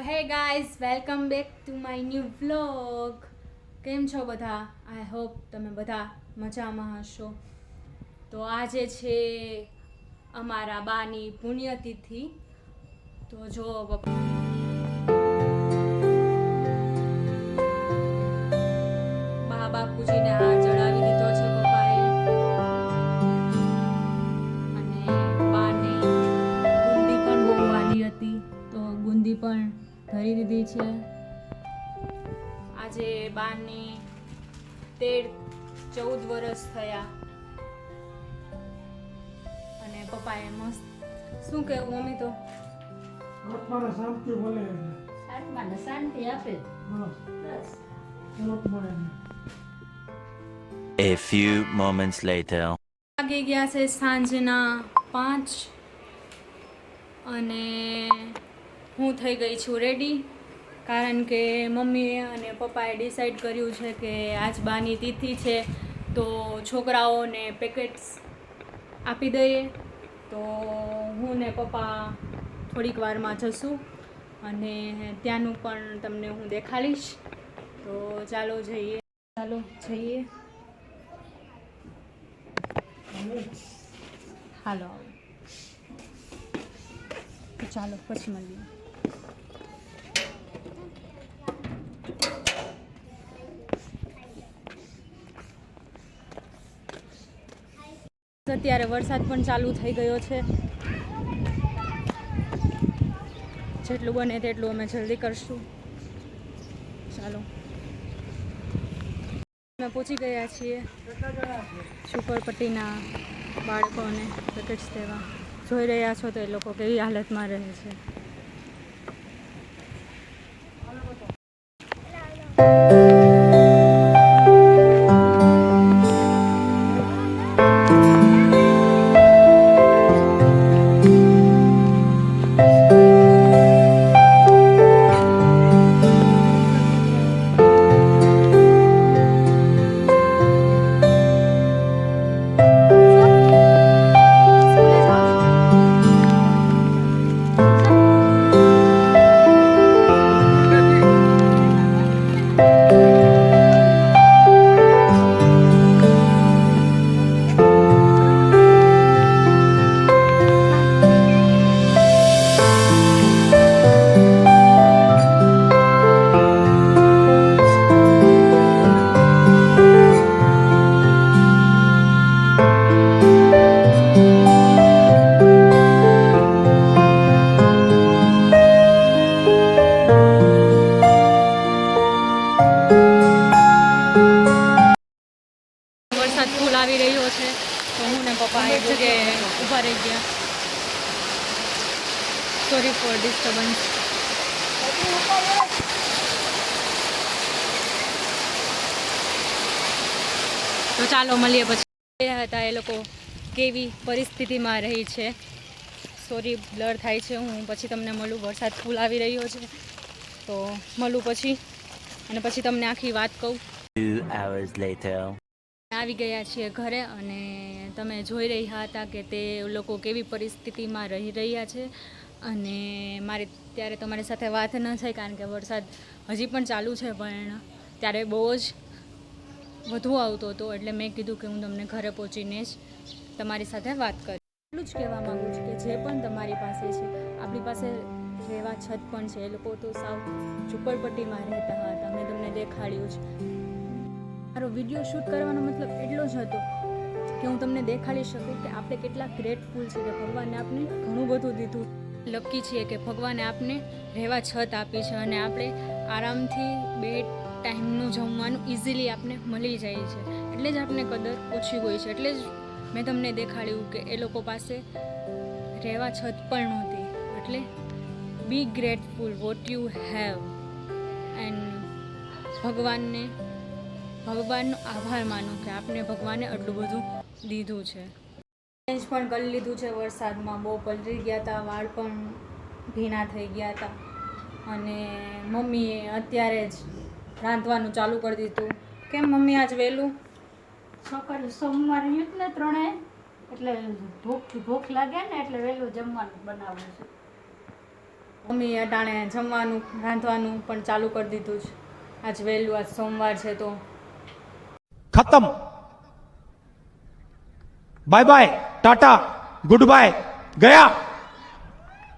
Hey guys welcome back to my new vlog. કેમ છો બધા? આઈ હોપ તમે બધા મજામાં હશો. તો આજે છે અમારા બાની પુણ્યતિથિ. તો જો બા બાપુજીને હાર ચડાવી દીધો છે પપ્પાએ, અને બાને બુંદી પણ બહુ વાલી હતી તો બુંદી પણ ધરી દીધી છે. આજે બાની 13-14 વર્ષ થયા અને પપ્પાએ મસ્ત શું કહેવું મમ્મી તો આત્માને શાંતિ મળે, આત્માને શાંતિ આપે. બસ. A few moments later. વાગી ગયા છે સાંજના 5 અને હું થઈ ગઈ છું રેડી, કારણ કે મમ્મીએ અને પપ્પાએ ડિસાઈડ કર્યું છે કે આજ બાની તિથિ છે તો છોકરાઓને પેકેટ્સ આપી દઈએ. તો હું ને પપ્પા થોડીક વારમાં જશું અને ત્યાંનું પણ તમને હું દેખાડીશ. તો ચાલો જઈએ. હાલો તો ચાલો પછી મળીએ. અત્યારે વરસાદ પણ ચાલુ થઈ ગયો છે. જેટલું બને તેટલું અમે જલ્દી કરશું. ચાલો અમે પહોંચી ગયા છીએ ઝુંપડપટ્ટીના બાળકોને પેકેટ્સ દેવા. જોઈ રહ્યા છો તો એ લોકો કેવી હાલતમાં રહે છે. વરસાદ ફૂલ આવી રહ્યો છે તો હું ને પપ્પા એક જગ્યાએ ઊભા રહી ગયા. Sorry for disturbance. તો ચાલો મળીએ પછી. હતા એ લોકો કેવી પરિસ્થિતિમાં રહી છે. સોરી બ્લર થાય છે. હું પછી તમને મળું. વરસાદ ફૂલ આવી રહ્યો છે તો મળું પછી, અને પછી તમને આખી વાત કહું. 2 hours later. આવી ગયા છીએ ઘરે અને તમે જોઈ રહ્યા હતા કે તે લોકો કેવી પરિસ્થિતિમાં રહી રહ્યા છે. અને મારે ત્યારે તમારી સાથે વાત ન થઈ કારણ કે વરસાદ હજી પણ ચાલુ છે, પણ ત્યારે બહુ જ વધુ આવતો હતો. એટલે મેં કીધું કે હું તમને ઘરે પહોંચીને જ તમારી સાથે વાત કરીશ. એટલું જ કહેવા માગું છું કે જે પણ તમારી પાસે છે, આપણી પાસે રહેવા છત પણ છે. એ લોકો તો સાવ ઝૂંપડપટ્ટીમાં રહેતા હતા. મેં તમને દેખાડ્યું છે. મારો વિડીયો શૂટ કરવાનો મતલબ એટલો જ હતો કે હું તમને દેખાડી શકું કે આપણે કેટલા ગ્રેટફુલ છે કે ભગવાને આપણે ઘણું બધું દીધું. લકી છીએ કે ભગવાને આપને રહેવા છત આપી છે અને આપણે આરામથી 2 ટાઈમનું જમવાનું ઇઝીલી આપને મળી જાય છે. એટલે જ આપને કદર ઓછી હોય છે. એટલે જ મેં તમને દેખાડ્યું કે એ લોકો પાસે રહેવા છત પણ નહોતી. એટલે be grateful what you have and ભગવાનનો આભાર માનો કે આપને ભગવાને આટલું બધું દીધું છે. ચેન્જ પણ કરી લીધું છે. વરસાદમાં બહુ પલળી ગયા હતા, વાળ પણ ભીના થઈ ગયા હતા. અને મમ્મીએ અત્યારે જ રાંધવાનું ચાલુ કરી દીધું. કેમ મમ્મી આજ વહેલું? છોકરી સોમવારે યુથ ને 3 એટલે ભૂખ લાગે ને એટલે વહેલું જમવાનું બનાવવું છે. મમ્મી અટાણે જમવાનું રાંધવાનું પણ ચાલુ કરી દીધું છે. આજ વહેલું, આજ સોમવાર છે તો ખતમ. Bye bye, Tata, good bye, ગયા.